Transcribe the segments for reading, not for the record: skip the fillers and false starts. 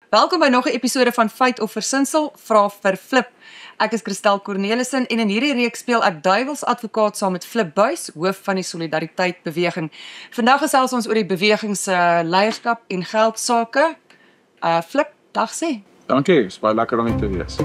Welkom by nog 'n episode van Feit of Versinsel, Vra vir Flip. Ek is Christel Cornelissen en in hierdie reeks speel ek duiwelsadvokaat saam met Flip Buys, hoof van die Solidariteit Beweging. Vandag gesels ons oor die beweging se leierskap en geldsaake. Flip, dag sê. Dankie, is baie lekker om hier te wees.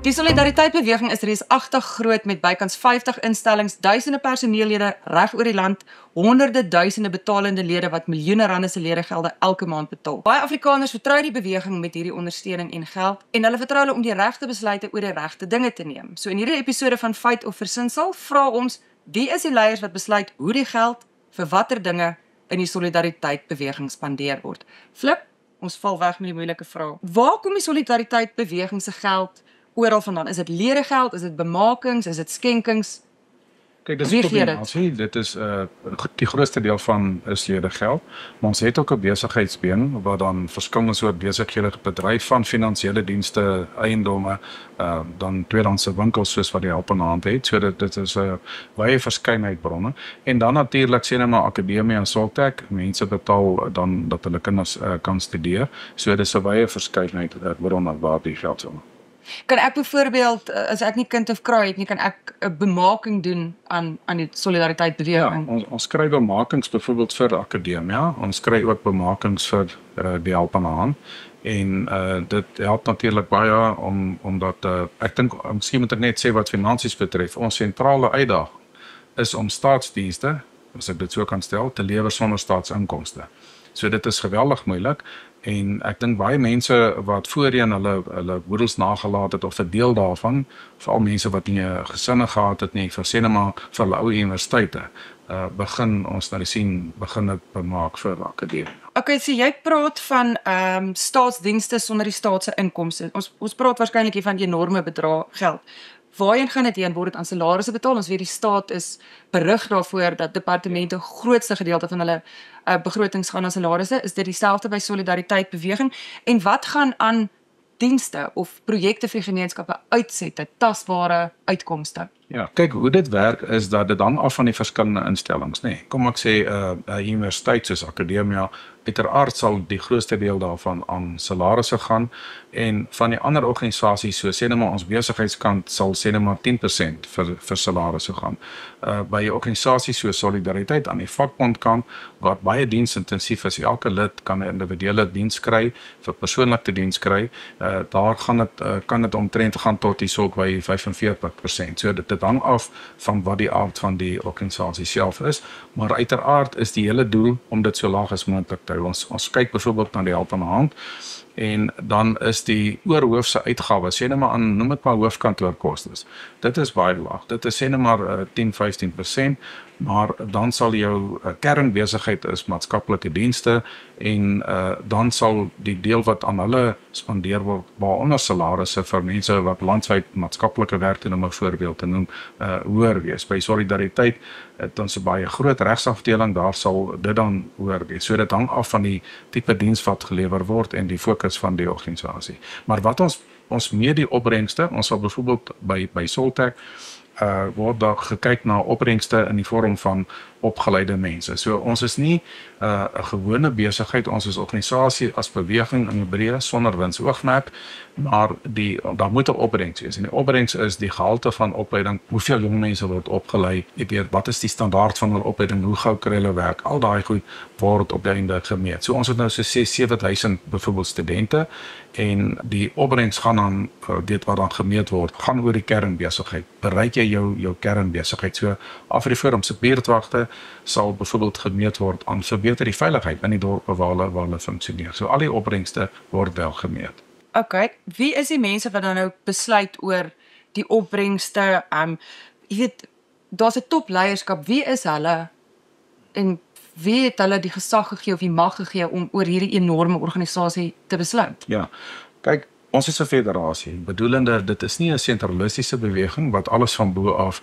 Die Solidariteit Beweging is reusagtig groot met bykans 50 instellings, duisende personeellede reg oor die land, honderde duisende betalende lede wat miljoene rande se ledegelde elke maand betaal. Baie Afrikaners vertrou die beweging met hierdie ondersteuning en geld en hulle vertrou hulle om die regte besluite oor die regte dinge te neem. So in hierdie episode van Feit of Versinsel vra ons, wie is die leiers wat besluit hoe die geld vir watter dinge in die Solidariteit Beweging spandeer word? Flip, ons val weg met die moeilike vraag. Waar kom die Solidariteit Beweging se geld oral vandaan? Is dit ledegeld, is dit bemakings, is dit skenkings? Kyk, dit Wie is gee kombinasie. Dit is die grootste deel van is ledegeld, maar ons het ook 'n besigheidsbeen waar dan verskillende soort besighede bedryf van finansiële dienste, eiendomme, dan tweedehandse winkels soos wat die Help aan Hand het. So dit is 'n baie verskeidenheid bronne. En dan natuurlik sê net maar akademie en Soltech, mense betaal dan dat hulle kinders kan studeer. So dis 'n baie verskeidenheid bronne waar die geld kom. Kan ek byvoorbeeld, as ek nie kind of kraai het nie, kan ek 'n bemaking doen aan die Solidariteit Ja, Beweging? ons kry bemakings byvoorbeeld vir akademia, ons kry ook bemakings vir die Help aan Hand. En dit help natuurlik baie omdat ek dink miskien moet ek net sê wat finansies betref, ons sentrale uitdaging is om staatsdienste, as ek dit so kan stel, te lewer sonder staatsinkomste. So dit is geweldig moeilik en ek dink baie mense wat voorheen hulle boedels nagelaat het of 'n deel daarvan, veral mense wat nie 'n gesinne gehad het nie, vir sê net maar vir hulle ou universiteite, begin ons nou sien begin dit bemaak vir akademie. Okay, so jy praat van staatsdienste sonder die staat se inkomste. Ons praat waarskynlik hier van enorme bedrae geld. Waarheen gaan dit heen? Word dit aan salarisse betaal? Ons weet die staat is berig daarvoor dat departemente grootste gedeelte van hulle begrotings gaan aan salarisse. Is dit dieselfde by Solidariteit Beweging? En wat gaan aan dienste of projekte vir gemeenskappe uitsette, tasbare uitkomste? Ja, kyk hoe dit werk is dat dit dan af van die verskillende instellings, nê. Kom ek sê 'n universiteit soos akademia, uiteraard sal die grootste deel daarvan aan salarisse gaan en van die ander organisasies so sê net maar ons besigheidskant sal sê net maar 10% vir salarisse gaan. By 'n organisasie so Solidariteit aan die vakbondkant wat baie diensintensief is, elke lid kan 'n individuele diens kry, vir persoonlike diens kry. Daar gaan dit kan dit omtrent gaan tot hierso by 45%. So dit hang af van wat die aard van die organisasie self is, maar uiteraard is die hele doel om dit so laag as moontlik te hou. Ons kyk byvoorbeeld na die Help aan Hand en dan is die oorhoofse uitgawes, sê net maar aan, noem dit maar hoofkantoorkostes. Dit is baie laag. Dit is sê net maar 10-15%, maar dan sal jou kernbesigheid is maatskaplike dienste en dan sal die deel wat aan hulle spandeer word, waaronder salarisse vir mense wat landwyd maatskaplike werk doen om 'n voorbeeld te noem, hoër wees. By Solidariteit het ons 'n baie groot regsafdeling, daar sal dit dan hoër wees. So dit hang af van die tipe diens wat gelewer word en die fokus van die organisasie. Maar wat ons meer die opbrengste, ons sal byvoorbeeld by Soltech word daar gekyk na opbrengste in die vorm van opgeleide mense. So ons is nie 'n gewone besigheid, ons is organisasie as beweging in breë sonder winsoogmerk, maar daar moet 'n opbrengs wees. En die opbrengs is die gehalte van opleiding, hoeveel jong mense word opgelei, jy weet, wat is die standaard van hulle opleiding, hoe gou kry hulle werk, al daai goed word op die einde gemeet. So ons het nou so 6-7 000 byvoorbeeld studente en die opbrengs gaan dan dit wat dan gemeet word, gaan oor die kernbesigheid. Bereik jy jou kernbesigheid? So Afriforum se buurtwagte sal byvoorbeeld gemeet word aan verbeter die veiligheid in die dorpe waar hulle funksioneer. So al die opbrengste word wel gemeet. Okay, wie is die mense wat dan nou besluit oor die opbrengste? Jy weet, daar's 'n topleierskap. Wie is hulle en wie het hulle die gesag gegee of die mag gegee om oor hierdie enorme organisasie te besluit? Ja. Kyk, Ons is 'n federasie, bedoelende dit is nie 'n sentralistiese beweging wat alles van bo af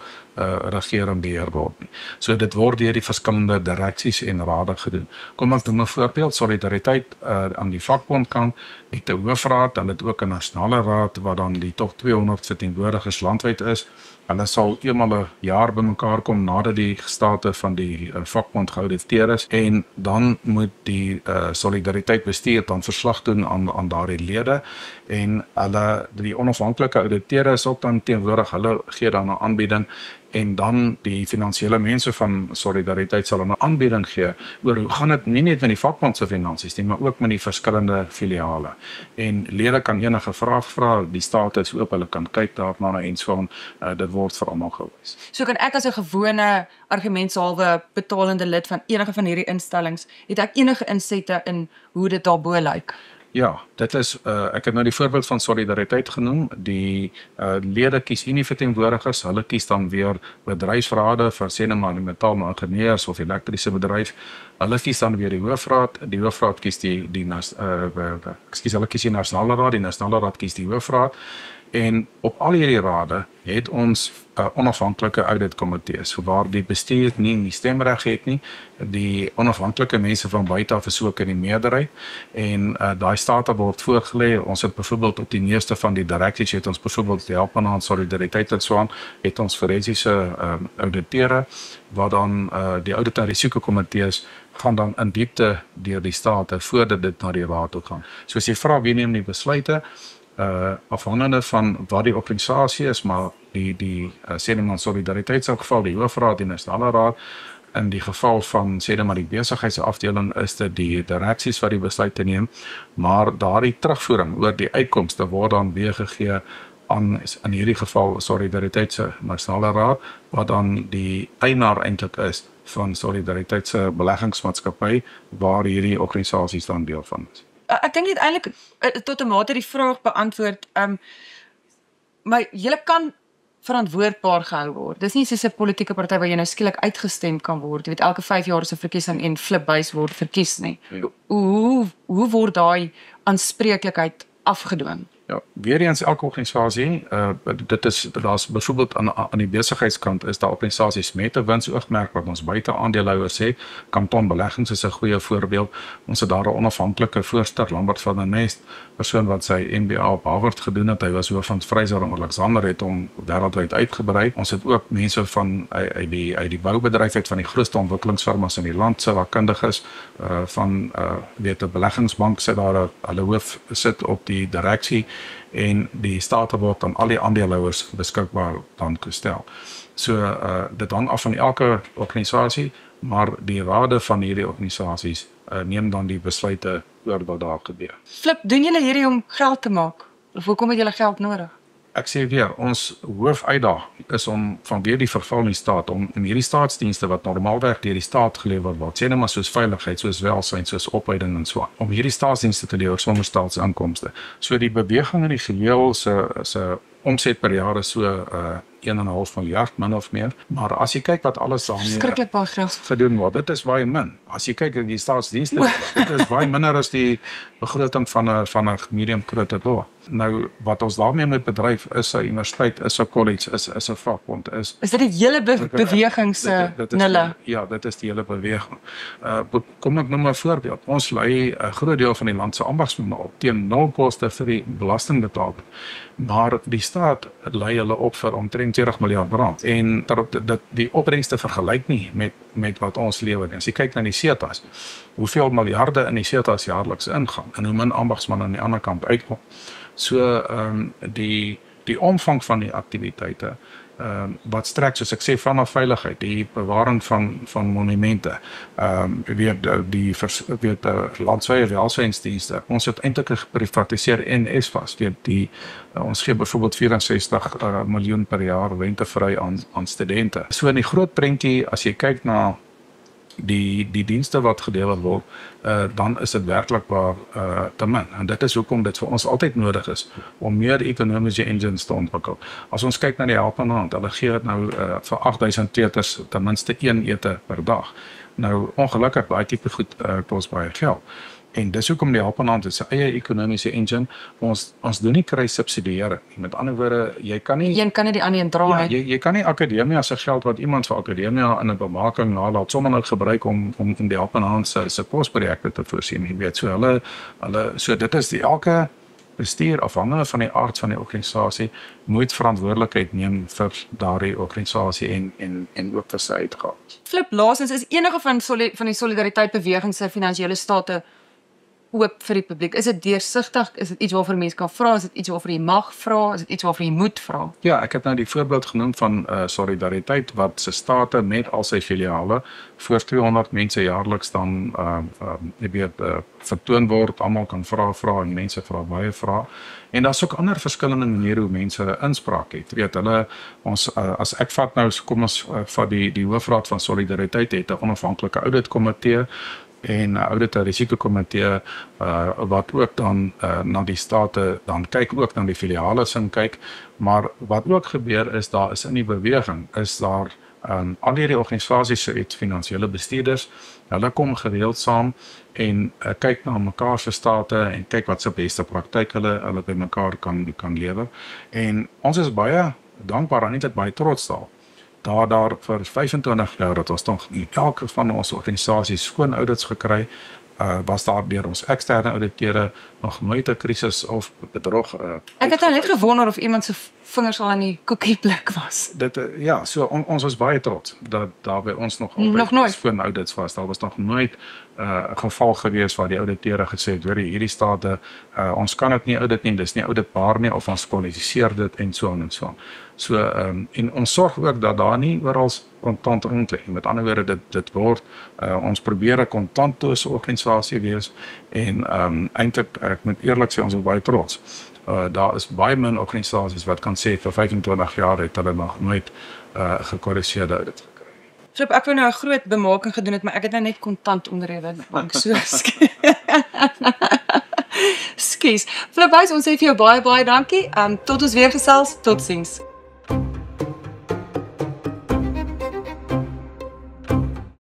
regeer en beheer word nie. So dit word deur die verskillende direksies en rade gedoen. Kom ek noem 'n voorbeeld, Solidariteit aan die vakbondkant het 'n hoofraad, hulle het ook 'n nasionale raad wat dan die tot 200 verteenwoordigers landwyd is. Hulle sal eenmal 'n jaar bymekaar kom nadat die state van die vakbond geauditeer is en dan moet die Solidariteit bestuur dan verslag doen aan daardie lede en hulle die onafhanklike auditeure is ook dan teenwoordig, hulle gee dan 'n aanbieding en dan die finansiële mense van Solidariteit sal 'n aanbieding gee oor hoe gaan dit nie net met die vakbond se finansies nie, maar ook met die verskillende filiale. En lede kan enige vraag vra, die staat is oop, hulle kan kyk daarna en so aan, dit word vir almal gewys. So kan ek as 'n gewone argumentshalwe betalende lid van enige van hierdie instellings, het ek enige insette in hoe dit daarbo lyk? Ja, dit is ek het nou die voorbeeld van Solidariteit genoem. Die lede kies nie verteenwoordigers, hulle kies dan weer bedryfsrade vir sê net maar die metaal ingenieurs of elektriese bedryf. Hulle kies dan weer die hoofraad. Die hoofraad kies hulle kies die nasionale raad, die nasionale raad kies die hoofraad. En op al hierdie rade het ons onafhanklike auditkomitees waar die bestuur nie stemreg het nie. Die onafhanklike mense van buite af is ook in die meerderheid en daai state word voorgelê. Ons het byvoorbeeld op die meeste van die direksies het ons byvoorbeeld die help aan Solidariteit en so aan, het ons forensiese auditeure wat dan die audit en risikokomitees gaan dan in diepte deur die state voordat dit na die raad toe gaan. So as jy vra wie neem die besluite, afhangende van wat die organisasie is, maar die sê net maar Solidariteit se geval, die hoofraad, die nasionale raad, in die geval van sê net maar die besigheidsafdeling is dit die direksies wat die besluite neem, maar daardie terugvoering oor die uitkomste word dan weergegee aan in hierdie geval Solidariteit se nasionale raad wat dan die eienaar eintlik is van Solidariteit se beleggingsmaatskappy waar hierdie organisasies dan deel van is. Ek dink eintlik tot 'n mate die vraag beantwoord, maar julle kan verantwoordbaar gehou word. Dis nie soos 'n politieke party waar jy nou skielik uitgestem kan word. Jy weet elke 5 jaar is 'n verkiesing en flipbuis word verkies nie. Ja. Hoe word daai aanspreeklikheid afgedwing? Ja, weer eens elke organisasie, daar's byvoorbeeld aan die besigheidskant is daar organisasies met 'n winsoogmerk wat ons buite aandeelhouers sê. Kanton Beleggings is 'n goeie voorbeeld. Ons het daar 'n onafhanklike voorsteur, Lambert van der Nest, persoon wat sy MBA op Harvard gedoen het. Hy was hoof van Fraser en Alexander, het hom wêreldwyd uitgebrei. Ons het ook mense van uit die boubedryf uit van die grootste ontwikkelingsfirmas in die land, se wat kundiges van weet 'n beleggingsbank sit daar, hulle hoof sit op die direksie en die state word aan al die aandeelhouers beskikbaar dan gestel. So dit hang af van elke organisasie, maar die rade van hierdie organisasies neem dan die besluite oor wat daar gebeur. Flip, doen julle hierdie om geld te maak? Of hoekom het julle geld nodig? Ek sê weer, ons hoofuitdaging is om vanweer die verval in die staat, om in hierdie staatsdienste wat normaalweg deur die staat gelewer word, sê net maar soos veiligheid, soos welsyn, soos opleiding en so, om hierdie staatsdienste te lewer sonder staatsinkomste. So die beweging in die geheel se omset per jaar is so 1,5 miljard min of meer, maar as jy kyk wat alles daarmee Skrikkelik baie geld gedoen word, dit is baie min. As jy kyk in die staatsdienste, dit is baie minder as die begroting van 'n medium groot dorp. Nou wat ons daarmee moet bedryf is 'n universiteit, is 'n college, is 'n vakbond, is die hele beweging se nulle? Ja, dit is die hele beweging. Kom ek noem 'n voorbeeld. Ons lei 'n groot deel van die land se ambagsmenne op teen 0 koste vir die belastingbetaler. Maar die staat lei hulle op vir omtrent 20 miljard rand en dat die opbrengste vergelyk nie met wat ons lewer. As jy kyk na die SETA's, hoeveel miljarde in die SETA's jaarliks ingaan en hoe min ambagsmanne aan die ander kant uitkom. So die omvang van die aktiwiteite wat strek, soos ek sê, vanaf veiligheid, die bewaring van monumente, weet landwyse welsynsdienste. Ons het eintlik geprivatiseer en SVAS, ons gee byvoorbeeld 64 miljoen per jaar rentevry aan studente. So in die groot prentjie, as jy kyk na die dienste wat gelewer word, dan is dit werklik waar te min. En dit is hoekom dit vir ons altyd nodig is om meer ekonomiese engines te ontwikkel. As ons kyk na die help aan hand, hulle gee dit nou vir 8000 teaters ten minste 1 ete per dag. Nou ongelukkig baie tipe goed kos baie geld. En dis hoekom die Helpende Hand is sy eie ekonomiese engine. Ons doen nie kruissubsidiëring nie. Met ander woorde, jy kan nie Een kan nie die ander een dra nie. jy kan nie akademia se geld wat iemand vir akademia in 'n bemarking nalat sommer net gebruik om die Helpende Hand se kosprojekte te voorsien. Jy weet, so dit is elke bestuur afhangende van die aard van die organisasie moet verantwoordelikheid neem vir daardie organisasie en ook vir sy uitgawes. Flip, laasens, is enige van die solidariteit beweging se finansiële state oop vir die publiek? Is dit deursigtig? Is dit iets waarvoor mense kan vra? Is dit iets waarvoor jy mag vra? Is dit iets waarvoor jy moet vra? Ja, ek het nou die voorbeeld genoem van Solidariteit wat se state met al sy filiale voor 200 mense jaarliks dan vertoon word. Almal kan vra en mense vra baie vra. En daar's ook ander verskillende maniere hoe mense inspraak het. Weet hulle as ek vat nou kom ons vat die hoofraad van Solidariteit het 'n onafhanklike auditkomitee en 'n audit en risikokomitee wat ook dan na die state dan kyk ook na die filiale sin kyk, maar wat ook gebeur is daar is in die beweging is daar al hierdie organisasies het finansiële bestuurders, hulle kom gereeld saam en kyk na mekaar se state en kyk wat se beste praktyk hulle by mekaar kan lewer. En ons is baie dankbaar en net baie trots daar vir 25 jaar dat ons tog elke van ons organisasies skoon audits gekry, was daar deur ons eksterne auditeure nog nooit 'n krisis of bedrog. Ek het net gewonder of iemand se vingers al aan die koekieblik was. Dit so ons is baie trots dat daar by ons nog nooit skoon audits was. Daar was nog nooit 'n geval gewees waar die auditeure gesê het, hoor hierdie state ons kan dit nie audit nie, dis nie auditbaar nie of ons kwalifiseer dit en so aan. So en ons sorg ook dat daar nie oral kontant rond lê. Met ander woorde dit word ons probeer 'n kontantlose organisasie wees en eintlik ek moet eerlik sê ons is baie trots. Daar is baie min organisasies wat kan sê vir 25 jaar het hulle nog nooit gekorrigeerde audit gekry. So ek wou nou 'n groot bemaking gedoen het, maar ek het nou net kontant onderhewig. So Skus. Flip, ons sê vir jou baie dankie. Tot ons weer gesels. Totsiens.